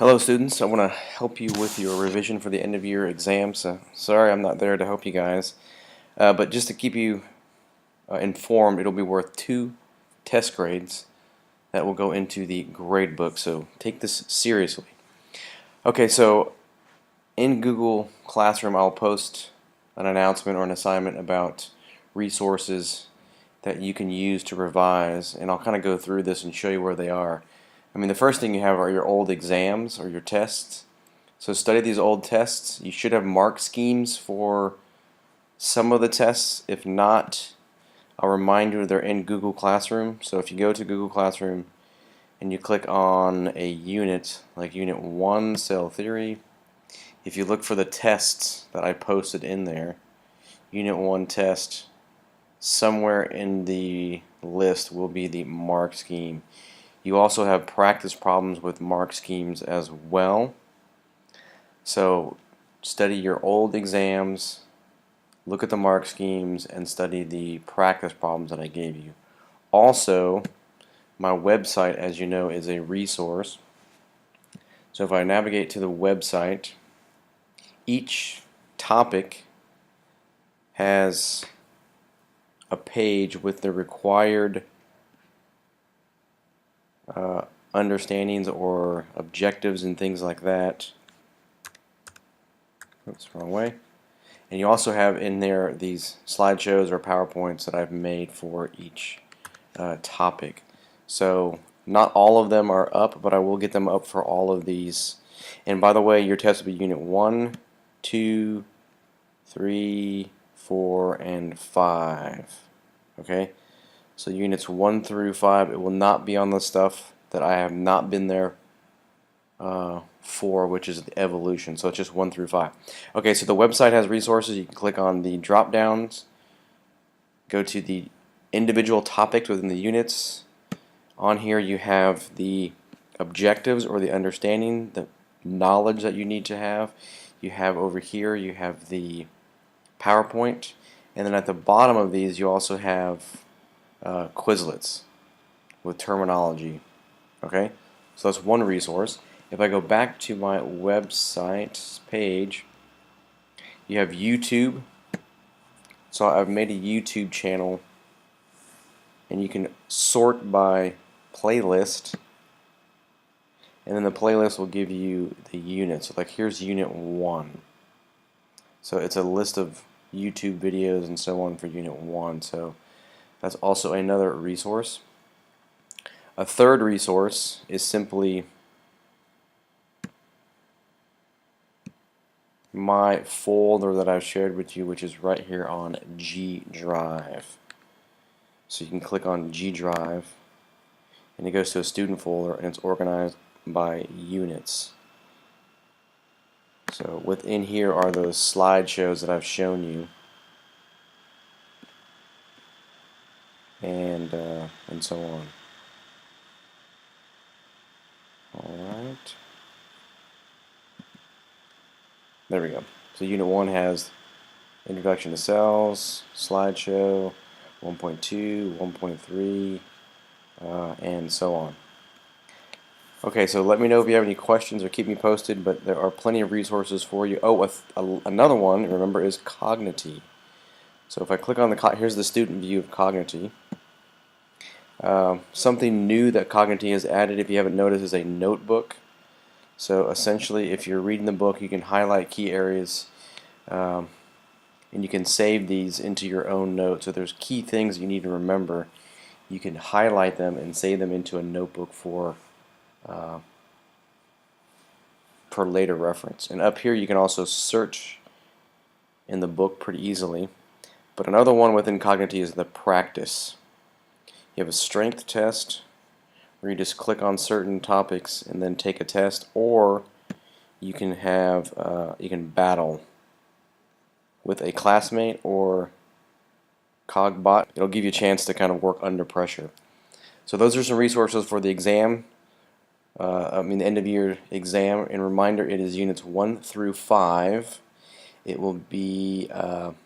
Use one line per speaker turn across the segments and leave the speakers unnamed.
Hello students, I want to help you with your revision for the end of year exam. So sorry I'm not there to help you guys, but just to keep you informed, it'll be worth 2 test grades that will go into the grade book, so take this seriously. Okay, so in Google Classroom I'll post an announcement or an assignment about resources that you can use to revise, and I'll kind of go through this and show you where they are. I mean, the first thing you have are your old exams or your tests. So study these old tests. You should have mark schemes for some of the tests. If not, I'll remind you they're in Google Classroom. So if you go to Google Classroom and you click on a unit, like Unit 1, Cell Theory, if you look for the tests that I posted in there, Unit 1 test, somewhere in the list will be the mark scheme. You also have practice problems with mark schemes as well. So study your old exams, look at the mark schemes, and study the practice problems that I gave you. Also, my website, as you know, is a resource. So if I navigate to the website, each topic has a page with the required understandings or objectives and things like that. Oops, wrong way. And you also have in there these slideshows or PowerPoints that I've made for each topic. So not all of them are up, but I will get them up for all of these. And by the way, your test will be Unit 1, 2, 3, 4, and 5. Okay? So Units 1 through 5, it will not be on the stuff that I have not been there for, which is the evolution. So it's just 1 through 5. Okay, so the website has resources. You can click on the drop downs, go to the individual topics within the units. On here you have the objectives or the understanding, the knowledge that you need to have. You have over here, you have the PowerPoint, and then at the bottom of these you also have Quizlets with terminology. Okay, so that's one resource. If I go back to my website page, you have YouTube. So I've made a YouTube channel, and you can sort by playlist, and then the playlist will give you the units. So like here's Unit 1. So it's a list of YouTube videos and so on for Unit 1. So that's also another resource. A third resource is simply my folder that I've shared with you, which is right here on G Drive. So you can click on G Drive, and it goes to a student folder, and it's organized by units. So within here are those slideshows that I've shown you, and so on. Alright. There we go. So Unit 1 has Introduction to Cells, Slideshow, 1.2, 1.3, and so on. Okay, so let me know if you have any questions or keep me posted, but there are plenty of resources for you. Oh, another one, remember, is Cognity. So if I click on here's the student view of Cognity. Something new that Cognity has added, if you haven't noticed, is a notebook. So essentially, if you're reading the book, you can highlight key areas, and you can save these into your own notes. So there's key things you need to remember. You can highlight them and save them into a notebook for later reference. And up here, you can also search in the book pretty easily. But another one within Cognity is the practice. You have a strength test where you just click on certain topics and then take a test, or you can have you can battle with a classmate or Cogbot. It'll give you a chance to kind of work under pressure. So those are some resources for the exam. The end of year exam. And reminder, it is Units 1 through 5. It will be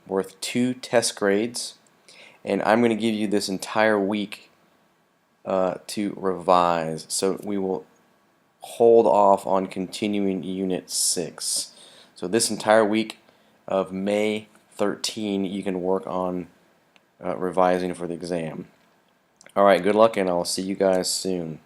worth 2 test grades. And I'm going to give you this entire week to revise. So we will hold off on continuing Unit 6. So this entire week of May 13, you can work on revising for the exam. Alright, good luck, and I'll see you guys soon.